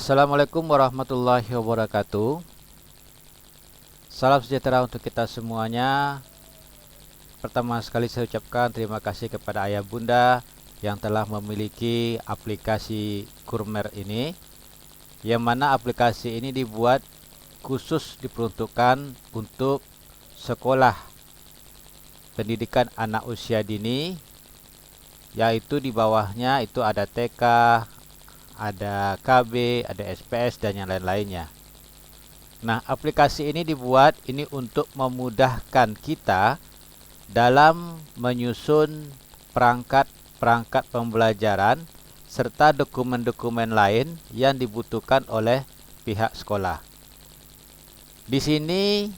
Assalamualaikum warahmatullahi wabarakatuh. Salam sejahtera untuk kita semuanya. Pertama sekali saya ucapkan terima kasih kepada ayah bunda yang telah memiliki aplikasi Kurmer ini, yang mana aplikasi ini dibuat khusus diperuntukkan untuk sekolah pendidikan anak usia dini, yaitu di bawahnya itu ada TK, ada KB, ada SPS, dan yang lain-lainnya. Nah, aplikasi ini dibuat ini untuk memudahkan kita dalam menyusun perangkat-perangkat pembelajaran serta dokumen-dokumen lain yang dibutuhkan oleh pihak sekolah. Di sini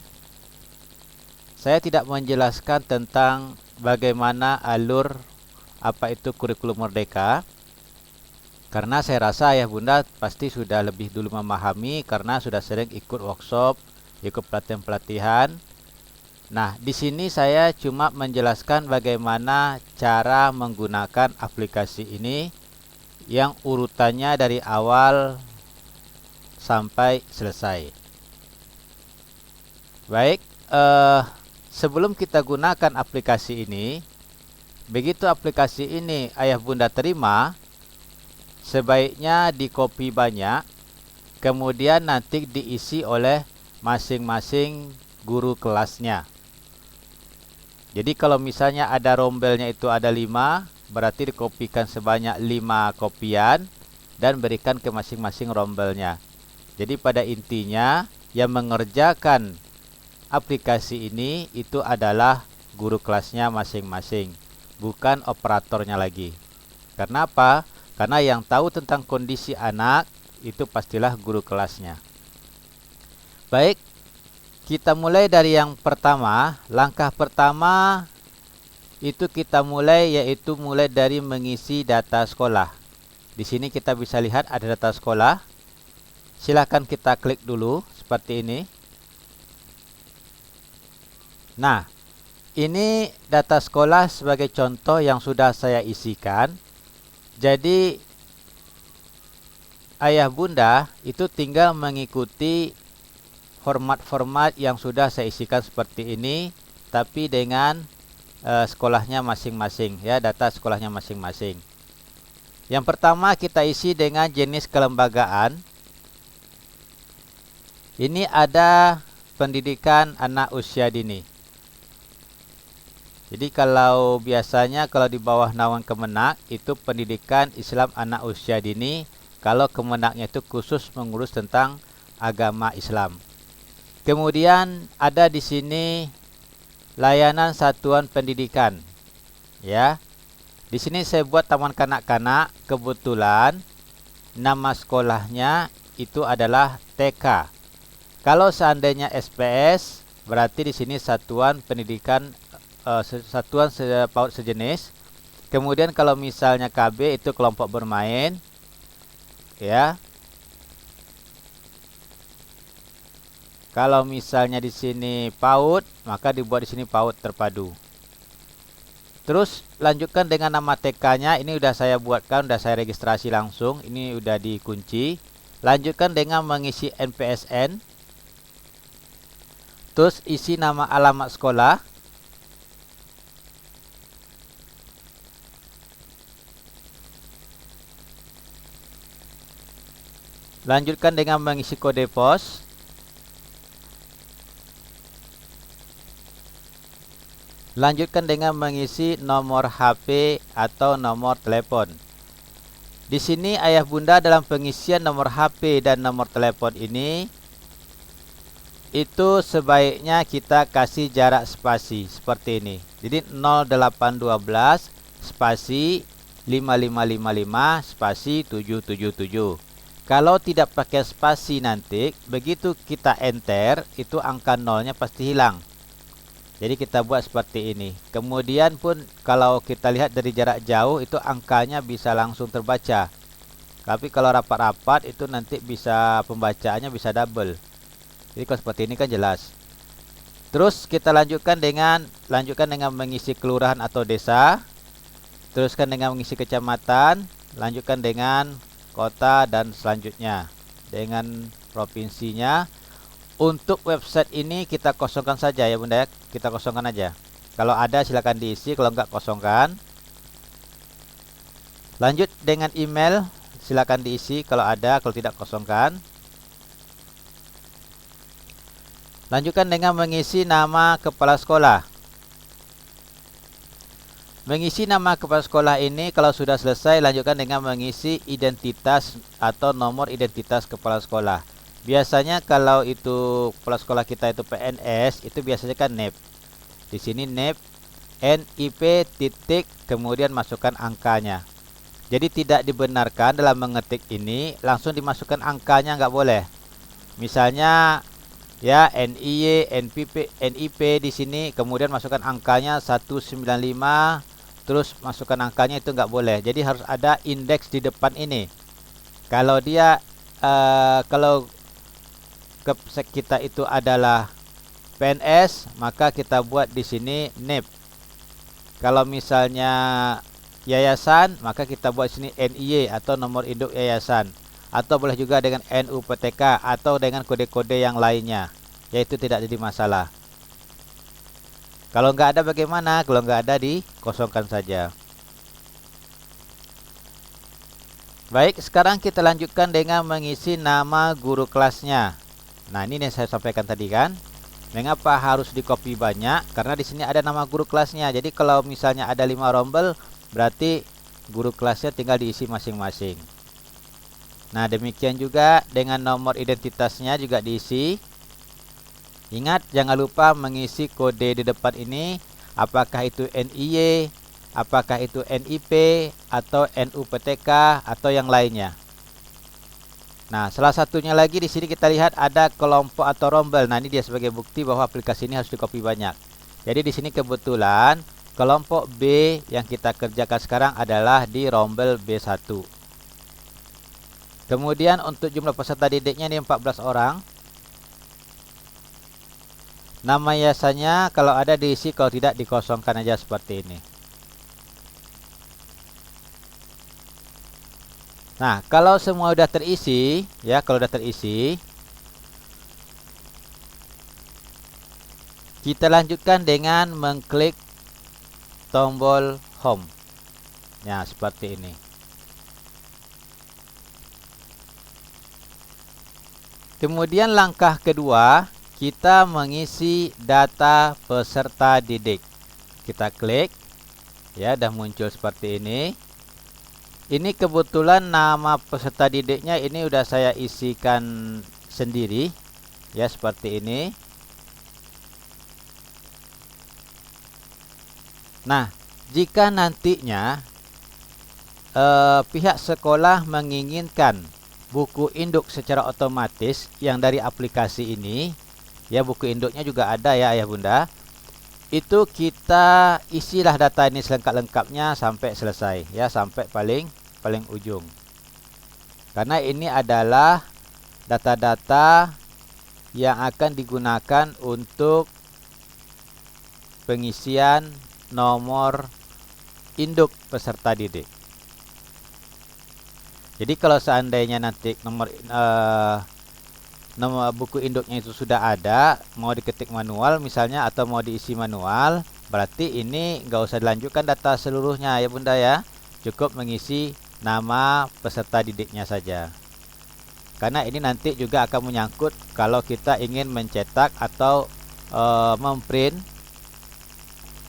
saya tidak menjelaskan tentang bagaimana alur apa itu kurikulum merdeka, karena saya rasa ayah bunda pasti sudah lebih dulu memahami karena sudah sering ikut workshop, ikut pelatihan-pelatihan. Nah, di sini saya cuma menjelaskan bagaimana cara menggunakan aplikasi ini yang urutannya dari awal sampai selesai. Baik, sebelum kita gunakan aplikasi ini, begitu aplikasi ini ayah bunda terima, sebaiknya di-copy banyak, kemudian nanti diisi oleh masing-masing guru kelasnya. Jadi kalau misalnya ada rombelnya itu ada 5, berarti dikopikan sebanyak 5 kopian dan berikan ke masing-masing rombelnya. Jadi pada intinya yang mengerjakan aplikasi ini itu adalah guru kelasnya masing-masing, bukan operatornya lagi. Karena apa? Karena yang tahu tentang kondisi anak itu pastilah guru kelasnya. Baik, kita mulai dari yang pertama. Langkah pertama itu kita mulai, yaitu mulai dari mengisi data sekolah. Di sini kita bisa lihat ada data sekolah. Silahkan kita klik dulu seperti ini. Nah, ini data sekolah sebagai contoh yang sudah saya isikan. Jadi ayah bunda itu tinggal mengikuti format-format yang sudah saya isikan seperti ini, tapi dengan sekolahnya masing-masing, ya, data sekolahnya masing-masing. Yang pertama kita isi dengan jenis kelembagaan. Ini ada pendidikan anak usia dini. Jadi kalau biasanya kalau di bawah naungan Kemenak itu pendidikan Islam anak usia dini, kalau Kemenaknya itu khusus mengurus tentang agama Islam. Kemudian ada di sini layanan satuan pendidikan. Ya. Di sini saya buat taman kanak-kanak, kebetulan nama sekolahnya itu adalah TK. Kalau seandainya SPS, berarti di sini satuan pendidikan satuan PAUD sejenis. Kemudian kalau misalnya KB itu kelompok bermain, ya. Kalau misalnya di sini PAUD, maka dibuat di sini PAUD terpadu. Terus lanjutkan dengan nama TK-nya. Ini udah saya buatkan, udah saya registrasi langsung. Ini udah dikunci. Lanjutkan dengan mengisi NPSN. Terus isi nama alamat sekolah. Lanjutkan dengan mengisi kode pos. Lanjutkan dengan mengisi nomor HP atau nomor telepon. Di sini ayah bunda dalam pengisian nomor HP dan nomor telepon ini itu sebaiknya kita kasih jarak spasi seperti ini. Jadi 0812 spasi 5555 spasi 777. Kalau tidak pakai spasi nanti, begitu kita enter, itu angka nolnya pasti hilang. Jadi kita buat seperti ini. Kemudian pun kalau kita lihat dari jarak jauh, itu angkanya bisa langsung terbaca. Tapi kalau rapat-rapat, itu nanti bisa pembacaannya bisa double. Jadi kalau seperti ini kan jelas. Terus kita lanjutkan dengan mengisi kelurahan atau desa. Teruskan dengan mengisi kecamatan. Lanjutkan dengan kota dan selanjutnya. dengan provinsinya. Untuk website ini kita kosongkan saja ya Bunda ya. Kita kosongkan aja. Kalau ada silakan diisi, kalau enggak kosongkan. Lanjut dengan email, silakan diisi kalau ada, kalau tidak kosongkan. Lanjutkan dengan mengisi nama kepala sekolah. Mengisi nama kepala sekolah ini kalau sudah selesai, lanjutkan dengan mengisi identitas atau nomor identitas kepala sekolah. Biasanya kalau itu kepala sekolah kita itu PNS, itu biasanya kan NIP. Di sini NIP, NIP titik, kemudian masukkan angkanya. Jadi tidak dibenarkan dalam mengetik ini langsung dimasukkan angkanya, nggak boleh. Misalnya ya NIY, NIP di sini, kemudian masukkan angkanya 195, terus masukkan angkanya, itu nggak boleh. Jadi harus ada indeks di depan ini. Kalau dia kalau kita itu adalah PNS, maka kita buat di sini NIP. Kalau misalnya yayasan, maka kita buat di sini NIY atau nomor induk yayasan, atau boleh juga dengan NUPTK atau dengan kode-kode yang lainnya, yaitu tidak jadi masalah. Kalau nggak ada bagaimana? Kalau nggak ada dikosongkan saja. Baik, sekarang kita lanjutkan dengan mengisi nama guru kelasnya. Nah, ini yang saya sampaikan tadi kan. Mengapa harus di copy banyak? Karena di sini ada nama guru kelasnya. Jadi kalau misalnya ada 5 rombel, berarti guru kelasnya tinggal diisi masing-masing. Nah, demikian juga dengan nomor identitasnya juga diisi. Ingat, jangan lupa mengisi kode di depan ini. Apakah itu NIY, apakah itu NIP, atau NUPTK, atau yang lainnya. Nah, salah satunya lagi di sini kita lihat ada kelompok atau rombel. Nah, ini dia sebagai bukti bahwa aplikasi ini harus di-copy banyak. Jadi di sini kebetulan kelompok B yang kita kerjakan sekarang adalah di rombel B1. Kemudian untuk jumlah peserta didiknya ini 14 orang. Nama yayasannya kalau ada diisi, kalau tidak dikosongkan aja seperti ini. Nah, kalau semua sudah terisi, ya, kalau sudah terisi, kita lanjutkan dengan mengklik tombol home. Ya, seperti ini. Kemudian langkah kedua, kita mengisi data peserta didik. Kita klik, ya, sudah muncul seperti ini. Ini kebetulan nama peserta didiknya ini udah saya isikan sendiri, ya, seperti ini. Nah, jika nantinya pihak sekolah menginginkan buku induk secara otomatis yang dari aplikasi ini, ya, buku induknya juga ada ya Ayah Bunda, itu kita isilah data ini selengkap-lengkapnya sampai selesai, ya, sampai paling ujung. Karena ini adalah data-data yang akan digunakan untuk pengisian nomor induk peserta didik. Jadi kalau seandainya nanti nomor buku induknya itu sudah ada, mau diketik manual misalnya atau mau diisi manual, berarti ini nggak usah dilanjutkan data seluruhnya ya Bunda ya. Cukup mengisi nama peserta didiknya saja. Karena ini nanti juga akan menyangkut kalau kita ingin mencetak atau memprint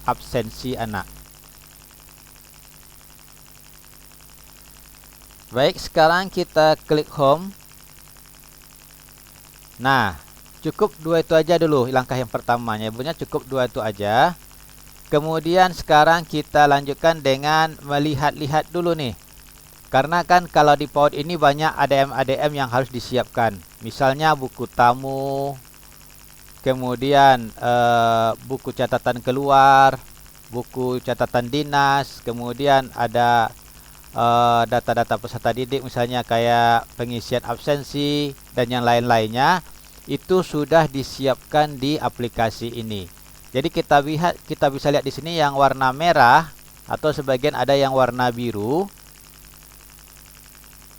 absensi anak. Baik, sekarang kita klik home. Nah, cukup dua itu aja dulu langkah yang pertamanya. Ibunya cukup dua itu aja. Kemudian sekarang kita lanjutkan dengan melihat-lihat dulu nih. Karena kan kalau di PAUD ini banyak ADM-ADM yang harus disiapkan. Misalnya buku tamu, kemudian buku catatan keluar, buku catatan dinas, kemudian ada data-data peserta didik misalnya kayak pengisian absensi dan yang lain-lainnya, itu sudah disiapkan di aplikasi ini. Jadi kita bisa lihat di sini yang warna merah atau sebagian ada yang warna biru.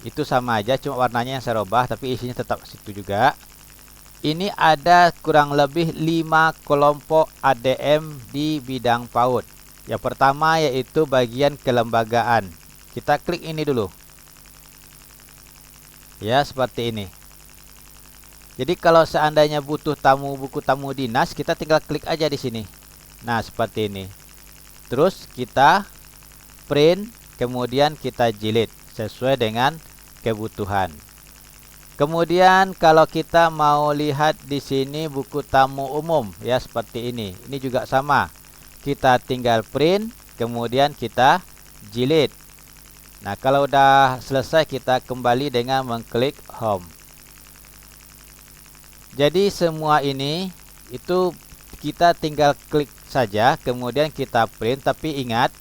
Itu sama aja, cuma warnanya yang saya rubah, tapi isinya tetap situ juga. Ini ada kurang lebih 5 kelompok ADM di bidang PAUD. Yang pertama yaitu bagian kelembagaan. Kita klik ini dulu. Ya, seperti ini. Jadi kalau seandainya butuh buku tamu dinas, kita tinggal klik aja di sini. Nah, seperti ini. Terus kita print, kemudian kita jilid sesuai dengan kebutuhan. Kemudian kalau kita mau lihat di sini buku tamu umum, ya seperti ini. Ini juga sama. Kita tinggal print, kemudian kita jilid. Nah, kalau udah selesai kita kembali dengan mengklik home. Jadi semua ini itu kita tinggal klik saja, kemudian kita print, tapi ingat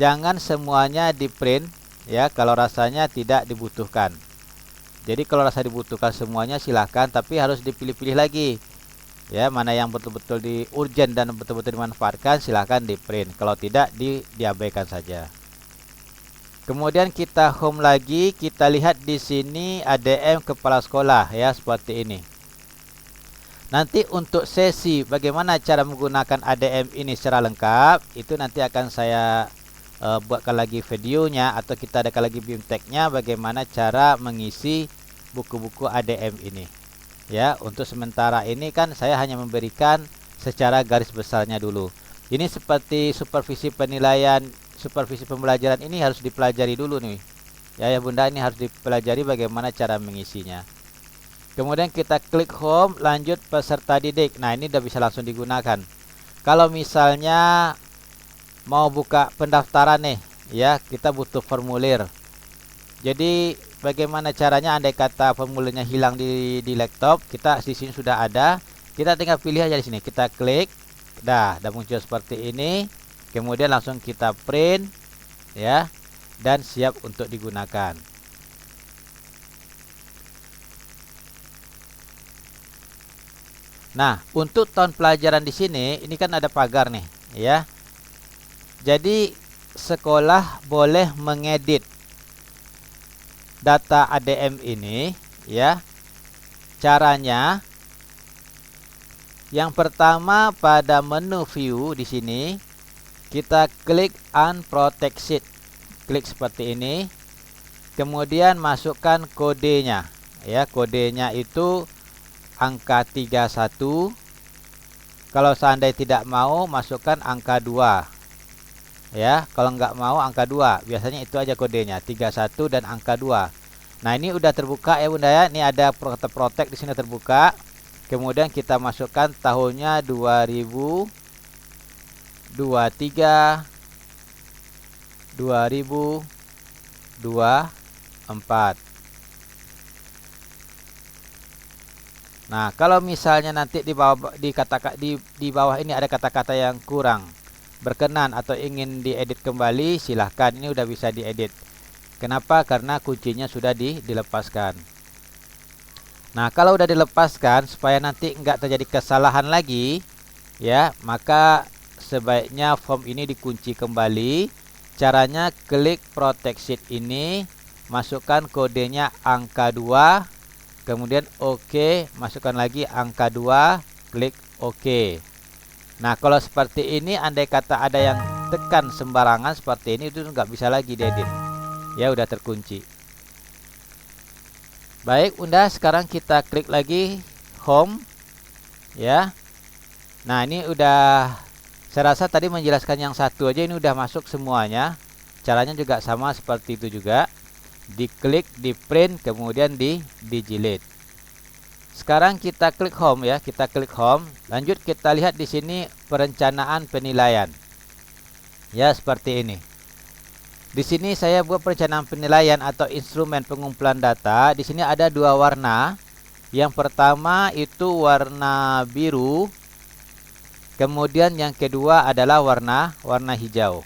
jangan semuanya di print ya, kalau rasanya tidak dibutuhkan. Jadi kalau rasa dibutuhkan semuanya silahkan, tapi harus dipilih-pilih lagi ya, mana yang betul-betul di urgent dan betul-betul dimanfaatkan, silahkan di print. Kalau tidak, diabaikan saja. Kemudian kita home lagi, kita lihat di sini ADM kepala sekolah ya, seperti ini. Nanti untuk sesi bagaimana cara menggunakan ADM ini secara lengkap, itu nanti akan saya buatkan lagi videonya, atau kita adakan lagi bimteknya bagaimana cara mengisi buku-buku ADM ini. Ya, untuk sementara ini kan saya hanya memberikan secara garis besarnya dulu. Ini seperti supervisi penilaian, supervisi pembelajaran ini harus dipelajari dulu nih. Ya Bunda, ini harus dipelajari bagaimana cara mengisinya. Kemudian kita klik home, lanjut peserta didik. Nah, ini udah bisa langsung digunakan. Kalau misalnya mau buka pendaftaran nih ya, kita butuh formulir. Jadi bagaimana caranya, andai kata formulirnya hilang di laptop, kita di sini sudah ada, kita tinggal pilih aja di sini, kita klik, dah muncul seperti ini. Kemudian langsung kita print ya, dan siap untuk digunakan. Nah, untuk tahun pelajaran di sini ini kan ada pagar nih ya. Jadi sekolah boleh mengedit data ADM ini ya. Caranya yang pertama, pada menu view di sini kita klik unprotect sheet. Klik seperti ini. Kemudian masukkan kodenya ya. Kodenya itu angka 31. Kalau seandainya tidak mau, masukkan angka 2. Ya, kalau nggak mau angka 2, biasanya itu aja kodenya, 31 dan angka 2. Nah, ini udah terbuka ya Bunda ya. Ini ada protect di sini terbuka. Kemudian kita masukkan tahunnya 2023 2024. Nah, kalau misalnya nanti di bawah di bawah ini ada kata-kata yang kurang berkenan atau ingin diedit kembali, silahkan. Ini udah bisa diedit. Kenapa? Karena kuncinya sudah dilepaskan. Nah, kalau udah dilepaskan, supaya nanti nggak terjadi kesalahan lagi ya, maka sebaiknya form ini dikunci kembali. Caranya klik protect sheet ini, masukkan kodenya angka 2, kemudian OK, masukkan lagi angka 2, klik OK. Nah, kalau seperti ini, andai kata ada yang tekan sembarangan seperti ini, itu nggak bisa lagi diedit. Ya, udah terkunci. Baik, Bunda, sekarang kita klik lagi home. Ya. Nah, ini udah, saya rasa tadi menjelaskan yang satu aja, ini udah masuk semuanya. Caranya juga sama seperti itu juga. Diklik, di print, kemudian dijilid. Sekarang kita klik home ya, kita klik home. Lanjut kita lihat di sini perencanaan penilaian. Ya, seperti ini. Di sini saya buat perencanaan penilaian atau instrumen pengumpulan data. Di sini ada 2 warna. Yang pertama itu warna biru. Kemudian yang kedua adalah warna hijau.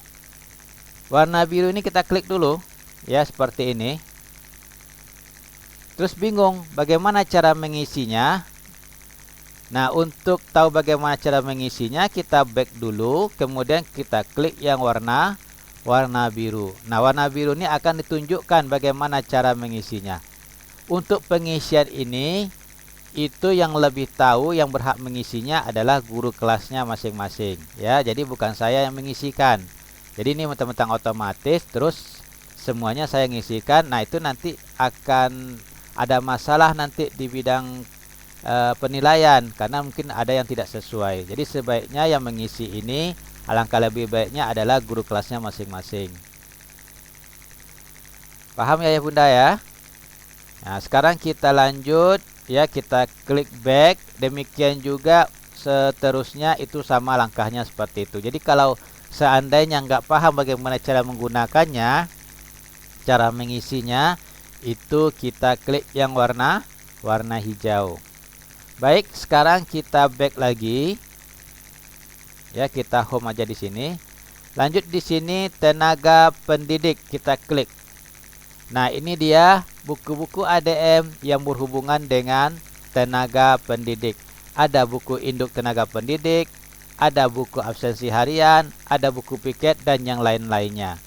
Warna biru ini kita klik dulu ya, seperti ini. Terus bingung bagaimana cara mengisinya. Nah, untuk tahu bagaimana cara mengisinya, kita back dulu, kemudian kita klik yang warna warna biru. Nah, warna biru ini akan ditunjukkan bagaimana cara mengisinya. Untuk pengisian ini, itu yang lebih tahu, yang berhak mengisinya adalah guru kelasnya masing-masing. Ya, jadi bukan saya yang mengisikan. Jadi ini mentang-mentang otomatis, terus semuanya saya ngisikan. Nah, itu nanti akan ada masalah nanti di bidang penilaian, karena mungkin ada yang tidak sesuai. Jadi sebaiknya yang mengisi ini, alangkah lebih baiknya adalah guru kelasnya masing-masing. Paham ya Bunda ya? Nah, sekarang kita lanjut ya, kita klik back. Demikian juga seterusnya, itu sama langkahnya seperti itu. Jadi kalau seandainya nggak paham bagaimana cara menggunakannya, cara mengisinya, itu kita klik yang warna hijau. Baik, sekarang kita back lagi. Ya, kita home aja di sini. Lanjut di sini tenaga pendidik, kita klik. Nah, ini dia buku-buku ADM yang berhubungan dengan tenaga pendidik. Ada buku induk tenaga pendidik, ada buku absensi harian, ada buku piket, dan yang lain-lainnya.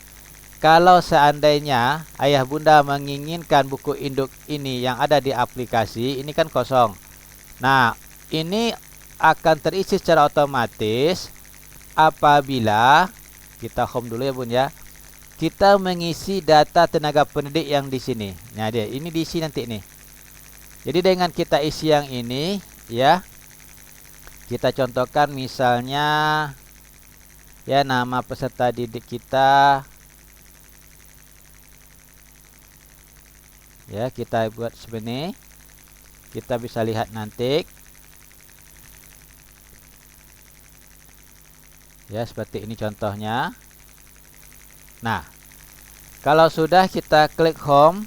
Kalau seandainya ayah bunda menginginkan buku induk ini yang ada di aplikasi, ini kan kosong. Nah, ini akan terisi secara otomatis apabila kita home dulu ya Bun ya. Kita mengisi data tenaga pendidik yang di sini. Nah, dia ini diisi nanti nih. Jadi dengan kita isi yang ini ya. Kita contohkan misalnya ya, nama peserta didik kita. Ya, kita buat seperti ini. Kita bisa lihat nanti. Ya, seperti ini contohnya. Nah, kalau sudah kita klik home,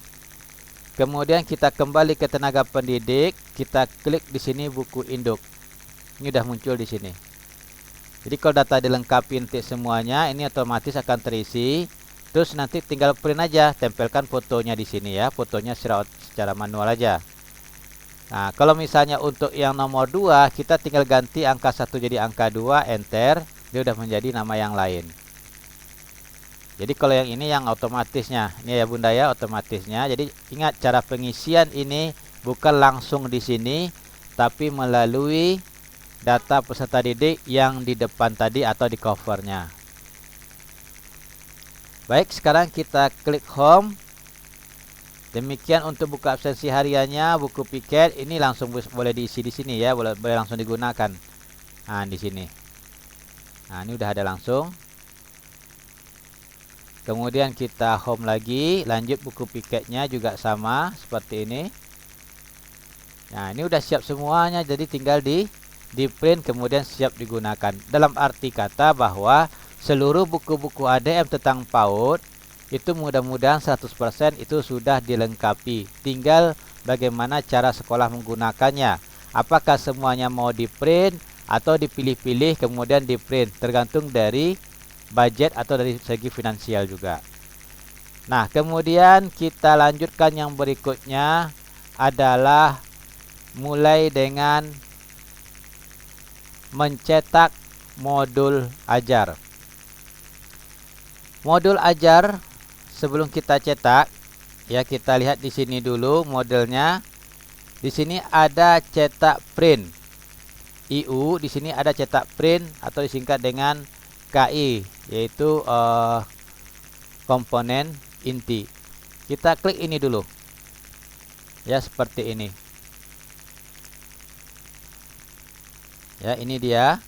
kemudian kita kembali ke tenaga pendidik, kita klik di sini buku induk. Ini sudah muncul di sini. Jadi kalau data dilengkapi nanti semuanya, ini otomatis akan terisi. Terus nanti tinggal print aja, tempelkan fotonya di sini ya, fotonya secara manual aja. Nah, kalau misalnya untuk yang nomor 2, kita tinggal ganti angka 1 jadi angka 2, enter, dia udah menjadi nama yang lain. Jadi kalau yang ini yang otomatisnya, ini ya Bunda ya, otomatisnya. Jadi ingat, cara pengisian ini bukan langsung di sini, tapi melalui data peserta didik yang di depan tadi atau di covernya. Baik, sekarang kita klik home. Demikian untuk buku absensi hariannya, buku piket ini langsung boleh diisi di sini ya, boleh langsung digunakan. Nah, di sini. Nah, ini udah ada langsung. Kemudian kita home lagi, lanjut buku piketnya juga sama seperti ini. Nah, ini udah siap semuanya, jadi tinggal di print kemudian siap digunakan. Dalam arti kata bahwa seluruh buku-buku ADM tentang PAUD itu mudah-mudahan 100% itu sudah dilengkapi. Tinggal bagaimana cara sekolah menggunakannya. Apakah semuanya mau di print atau dipilih-pilih kemudian di print, tergantung dari budget atau dari segi finansial juga. Nah, kemudian kita lanjutkan yang berikutnya adalah mulai dengan mencetak modul ajar. Modul ajar sebelum kita cetak, ya kita lihat di sini dulu modelnya. Di sini ada cetak print. IU di sini ada cetak print atau disingkat dengan KI, yaitu komponen inti. Kita klik ini dulu. Ya, seperti ini. Ya, ini dia.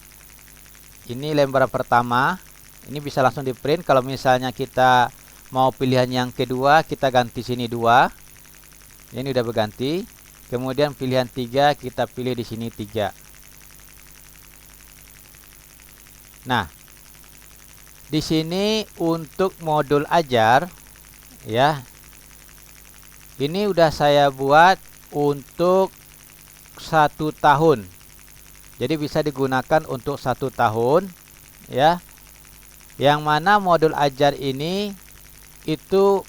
Ini lembaran pertama. Ini bisa langsung di print. Kalau misalnya kita mau pilihan yang kedua, kita ganti sini 2. Ini udah berganti. Kemudian pilihan 3, kita pilih di sini 3. Nah, di sini untuk modul ajar ya. Ini udah saya buat untuk 1 tahun. Jadi bisa digunakan untuk 1 tahun ya. Yang mana modul ajar ini itu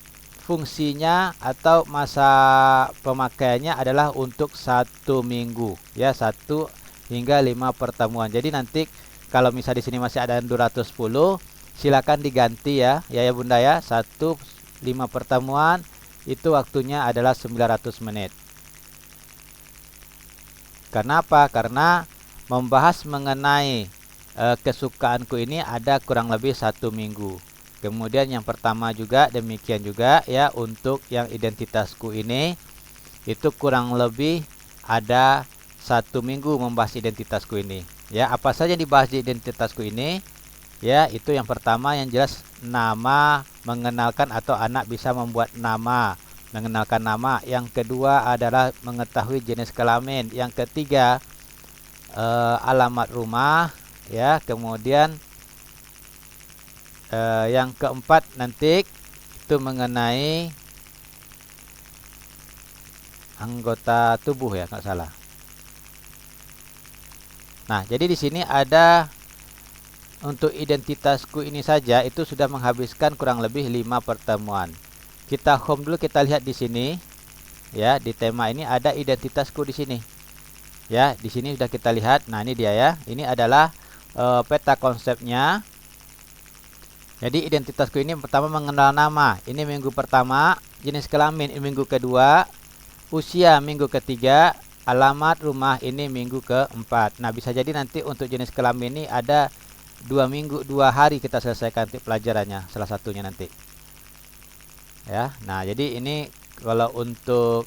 fungsinya atau masa pemakaiannya adalah untuk 1 minggu ya, 1 hingga 5 pertemuan. Jadi nanti kalau misal di sini masih ada 210, silakan diganti ya Bunda ya. 5 pertemuan itu waktunya adalah 900 menit. Kenapa? Karena membahas mengenai kesukaanku ini ada kurang lebih 1 minggu. Kemudian yang pertama juga demikian juga ya, untuk yang identitasku ini itu kurang lebih ada 1 minggu membahas identitasku ini. Ya, apa saja yang dibahas di identitasku ini? Ya, itu yang pertama yang jelas nama, mengenalkan atau anak bisa membuat nama, mengenalkan nama. Yang kedua adalah mengetahui jenis kelamin. Yang ketiga alamat rumah, ya. Kemudian yang keempat nanti itu mengenai anggota tubuh ya, nggak salah. Nah, jadi di sini ada untuk identitasku ini saja itu sudah menghabiskan kurang lebih 5 pertemuan. Kita home dulu, kita lihat di sini. Ya, di tema ini ada identitasku di sini. Ya, di sini sudah kita lihat. Nah, ini dia ya. Ini adalah peta konsepnya. Jadi identitasku ini pertama mengenal nama. Ini minggu pertama, jenis kelamin ini minggu kedua, usia minggu ketiga, alamat rumah ini minggu keempat. Nah, bisa jadi nanti untuk jenis kelamin ini ada 2 minggu 2 hari kita selesaikan nanti pelajarannya, salah satunya nanti ya. Nah, jadi ini kalau untuk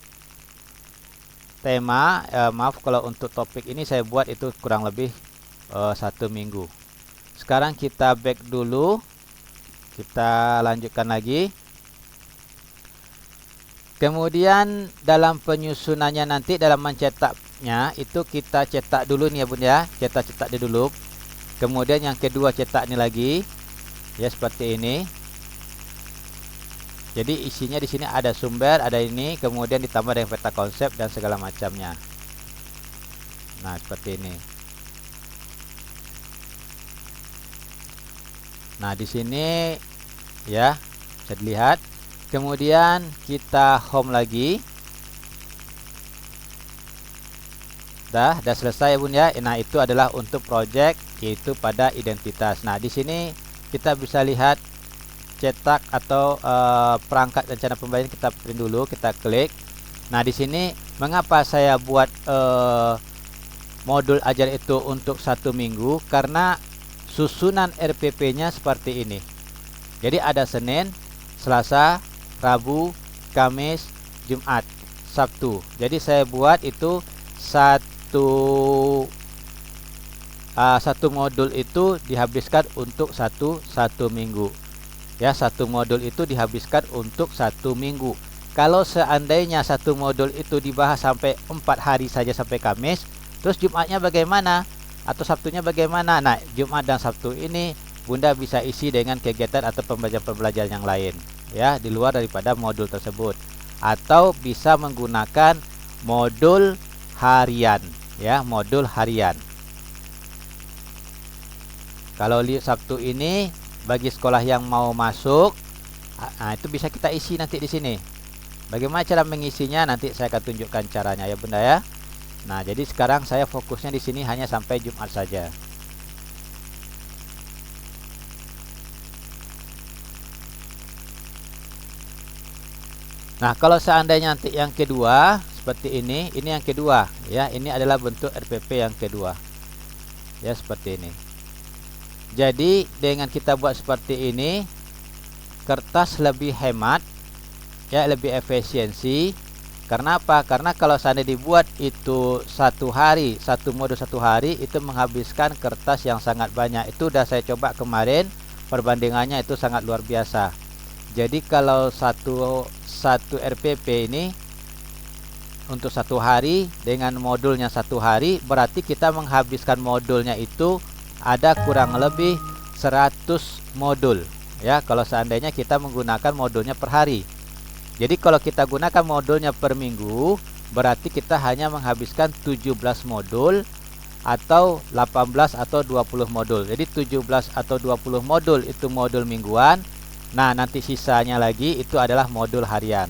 tema maaf, kalau untuk topik ini saya buat itu kurang lebih 1 minggu. Sekarang kita back dulu, kita lanjutkan lagi. Kemudian dalam penyusunannya nanti, dalam mencetaknya itu kita cetak dulu nih ya Bun ya, cetak dulu. Kemudian yang kedua cetak ini lagi, ya seperti ini. Jadi isinya di sini ada sumber, ada ini, kemudian ditambah dengan peta konsep dan segala macamnya. Nah, seperti ini. Nah, di sini ya bisa dilihat. Kemudian kita home lagi. Dah selesai ya Bun ya. Nah, itu adalah untuk project, yaitu pada identitas. Nah, di sini kita bisa lihat cetak atau perangkat rencana pembelajaran. Kita print dulu, kita klik. Nah, di sini mengapa saya buat modul ajar itu untuk 1 minggu? Karena susunan RPP-nya seperti ini. Jadi ada Senin, Selasa, Rabu, Kamis, Jumat, Sabtu. Jadi saya buat itu satu modul itu dihabiskan untuk satu minggu. Ya, satu modul itu dihabiskan untuk 1 minggu. Kalau seandainya satu modul itu dibahas sampai 4 hari saja sampai Kamis, terus Jumatnya bagaimana? Atau Sabtunya bagaimana? Nah, Jumat dan Sabtu ini Bunda bisa isi dengan kegiatan atau pembelajaran yang lain, ya, di luar daripada modul tersebut. Atau bisa menggunakan modul harian, ya, modul harian. Kalau Sabtu ini bagi sekolah yang mau masuk, nah itu bisa kita isi nanti di sini. Bagaimana cara mengisinya nanti saya akan tunjukkan caranya ya Bunda ya. Nah, jadi sekarang saya fokusnya di sini hanya sampai Jumat saja. Nah, kalau seandainya nanti yang kedua seperti ini yang kedua ya, ini adalah bentuk RPP yang kedua. Ya, seperti ini. Jadi dengan kita buat seperti ini, kertas lebih hemat, ya, lebih efisiensi. Karena apa? Karena kalau seandainya dibuat itu 1 hari, satu modul 1 hari, itu menghabiskan kertas yang sangat banyak. Itu udah saya coba kemarin, perbandingannya itu sangat luar biasa. Jadi kalau satu RPP ini untuk 1 hari dengan modulnya 1 hari, berarti kita menghabiskan modulnya itu ada kurang lebih 100 modul, ya, kalau seandainya kita menggunakan modulnya per hari. Jadi kalau kita gunakan modulnya per minggu, berarti kita hanya menghabiskan 17 modul atau 18 atau 20 modul. Jadi 17 atau 20 modul itu modul mingguan. Nah, nanti sisanya lagi itu adalah modul harian.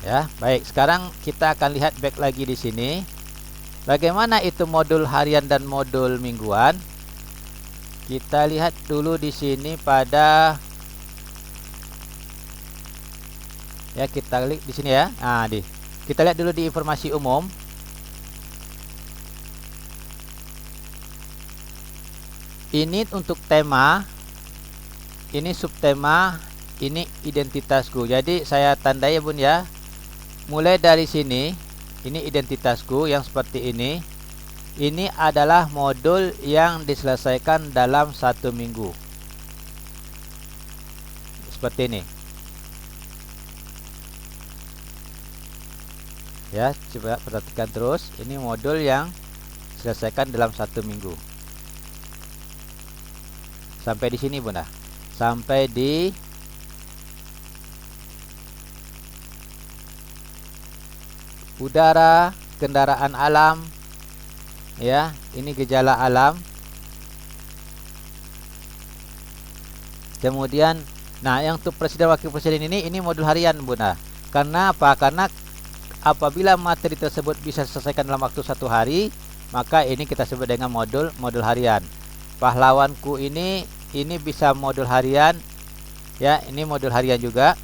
Ya, baik. Sekarang kita akan lihat back lagi di sini. Bagaimana itu modul harian dan modul mingguan? Kita lihat dulu di sini pada ya, kita klik di sini ya. Nah, kita lihat dulu di informasi umum. Ini untuk tema, ini subtema, ini identitasku. Jadi saya tandai ya Bun ya. Mulai dari sini, ini identitasku yang seperti ini. Ini adalah modul yang diselesaikan dalam 1 minggu. Seperti ini. Ya, coba perhatikan terus. Ini modul yang diselesaikan dalam 1 minggu. Sampai di sini Bunda. Sampai di udara, kendaraan alam. Ya, ini gejala alam. Kemudian, nah yang untuk presiden wakil presiden ini modul harian Bunda. Karena apa? Karena apabila materi tersebut bisa diselesaikan dalam waktu 1 hari, maka ini kita sebut dengan modul harian. Pahlawanku ini bisa modul harian. Ya, ini modul harian juga.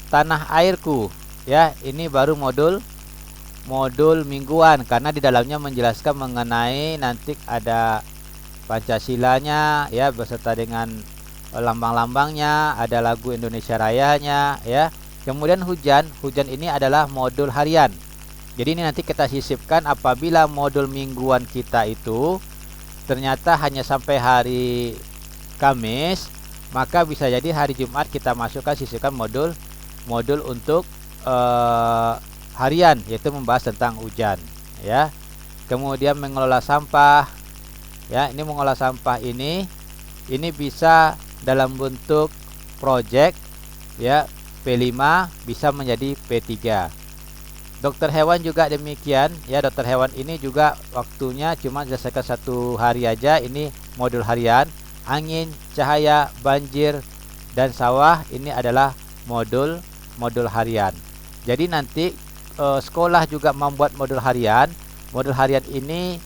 Tanah airku, ya, ini baru modul mingguan, karena di dalamnya menjelaskan mengenai nanti ada Pancasilanya ya, beserta dengan lambang-lambangnya, ada lagu Indonesia Rayanya ya. Kemudian hujan ini adalah modul harian. Jadi ini nanti kita sisipkan apabila modul mingguan kita itu ternyata hanya sampai hari Kamis, maka bisa jadi hari Jumat kita masukkan sisipkan modul untuk harian, yaitu membahas tentang hujan ya. Kemudian mengelola sampah ya, ini mengolah sampah ini bisa dalam bentuk project ya, P5 bisa menjadi P3. Dokter hewan juga demikian ya, dokter hewan ini juga waktunya cuma diselesaikan 1 hari aja, ini modul harian. Angin, cahaya, banjir, dan sawah ini adalah modul harian. Jadi nanti sekolah juga membuat modul harian. Modul harian ini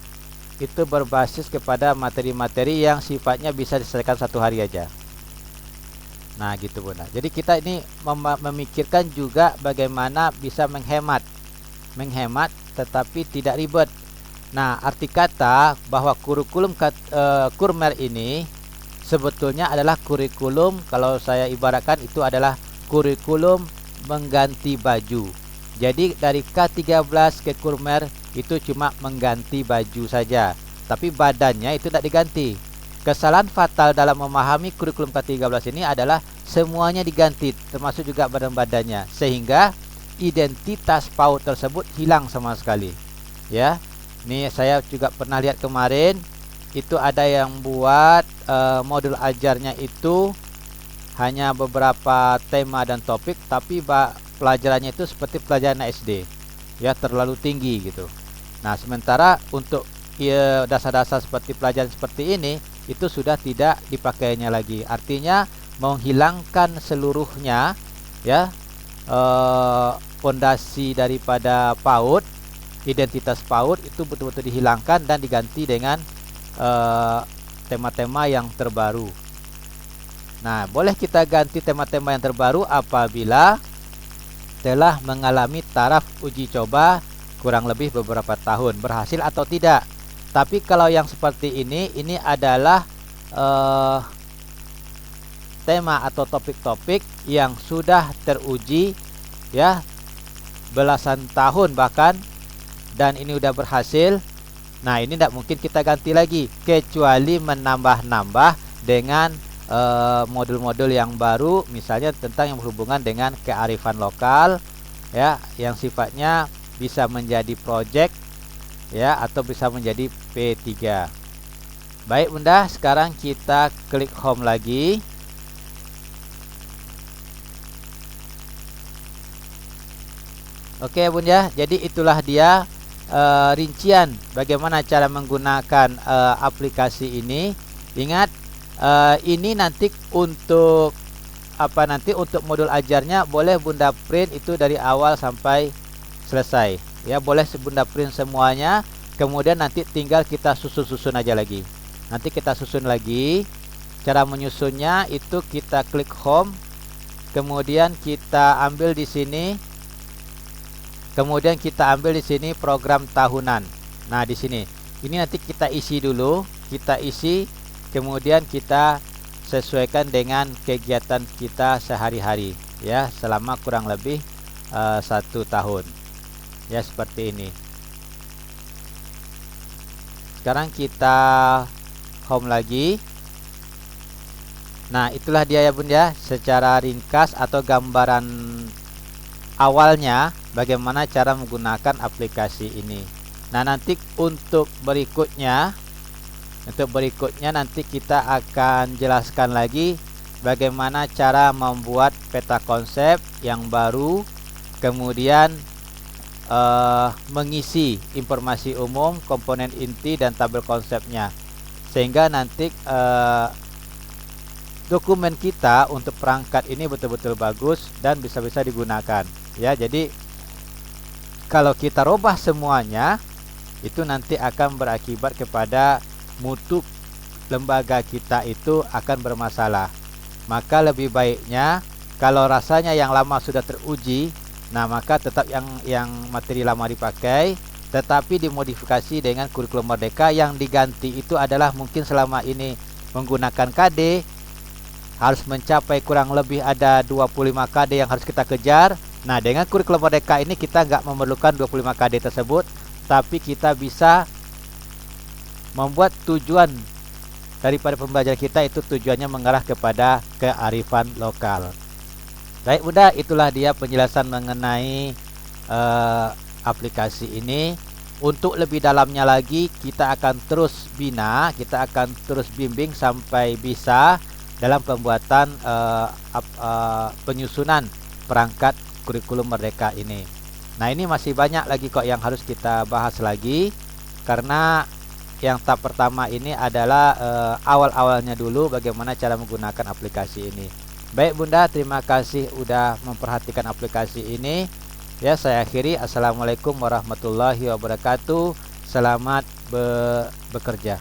itu berbasis kepada materi-materi yang sifatnya bisa diselesaikan 1 hari aja. Nah gitu Bunda. Jadi kita ini memikirkan juga bagaimana bisa menghemat tetapi tidak ribet. Nah, arti kata bahwa kurikulum Kurmer ini sebetulnya adalah kurikulum, kalau saya ibaratkan itu adalah kurikulum mengganti baju. Jadi dari K13 ke Kurmer itu cuma mengganti baju saja, tapi badannya itu tidak diganti. Kesalahan fatal dalam memahami kurikulum K13 ini adalah semuanya diganti, termasuk juga badan-badannya, sehingga identitas PAUD tersebut hilang sama sekali. Ya, ini saya juga pernah lihat kemarin, itu ada yang buat modul ajarnya itu hanya beberapa tema dan topik, tapi pelajarannya itu seperti pelajaran SD, ya, terlalu tinggi gitu. Nah, sementara untuk dasar-dasar seperti pelajaran seperti ini itu sudah tidak dipakainya lagi. Artinya menghilangkan seluruhnya ya, fondasi daripada PAUD, identitas PAUD itu betul-betul dihilangkan dan diganti dengan tema-tema yang terbaru. Nah, boleh kita ganti tema-tema yang terbaru apabila telah mengalami taraf uji coba kurang lebih beberapa tahun, berhasil atau tidak. Tapi kalau yang seperti ini adalah tema atau topik-topik yang sudah teruji ya, belasan tahun bahkan, dan ini udah berhasil. Nah, ini tidak mungkin kita ganti lagi, kecuali menambah-nambah dengan modul-modul yang baru, misalnya tentang yang berhubungan dengan kearifan lokal ya, yang sifatnya bisa menjadi project ya, atau bisa menjadi P3. Baik Bunda, sekarang kita klik home lagi. Oke Bunda, jadi itulah dia rincian bagaimana cara menggunakan aplikasi ini. Ingat, ini nanti untuk untuk modul ajarnya boleh Bunda print itu dari awal sampai selesai ya, boleh Bunda print semuanya, kemudian nanti tinggal kita susun-susun aja lagi Nanti kita susun lagi. Cara menyusunnya itu kita klik home, kemudian kita ambil di sini, kemudian kita ambil di sini program tahunan. Nah, di sini. Ini nanti kita isi dulu, kita isi, kemudian kita sesuaikan dengan kegiatan kita sehari-hari, ya, selama kurang lebih 1 tahun. Ya, seperti ini. Sekarang kita home lagi. Nah, itulah dia ya Bunda, secara ringkas atau gambaran awalnya bagaimana cara menggunakan aplikasi ini. Nah, nanti untuk berikutnya nanti kita akan jelaskan lagi bagaimana cara membuat peta konsep yang baru, kemudian mengisi informasi umum, komponen inti dan tabel konsepnya, sehingga nanti dokumen kita untuk perangkat ini betul-betul bagus dan bisa-bisa digunakan, ya. Jadi kalau kita robah semuanya, itu nanti akan berakibat kepada mutu lembaga kita itu akan bermasalah. Maka lebih baiknya kalau rasanya yang lama sudah teruji, nah maka tetap yang materi lama dipakai, tetapi dimodifikasi dengan kurikulum Merdeka. Yang diganti itu adalah mungkin selama ini menggunakan KD, harus mencapai kurang lebih ada 25 KD yang harus kita kejar. Nah, dengan kurikulum Merdeka ini kita nggak memerlukan 25 KD tersebut, tapi kita bisa membuat tujuan daripada pembelajaran kita itu tujuannya mengarah kepada kearifan lokal. Baik Bunda, itulah dia penjelasan mengenai aplikasi ini. Untuk lebih dalamnya lagi kita akan terus bina, kita akan terus bimbing sampai bisa dalam pembuatan penyusunan perangkat kurikulum Merdeka ini. Nah, ini masih banyak lagi kok yang harus kita bahas lagi, karena yang tahap pertama ini adalah awal-awalnya dulu bagaimana cara menggunakan aplikasi ini. Baik Bunda, terima kasih udah memperhatikan aplikasi ini. Ya, saya akhiri. Assalamualaikum warahmatullahi wabarakatuh. Selamat bekerja.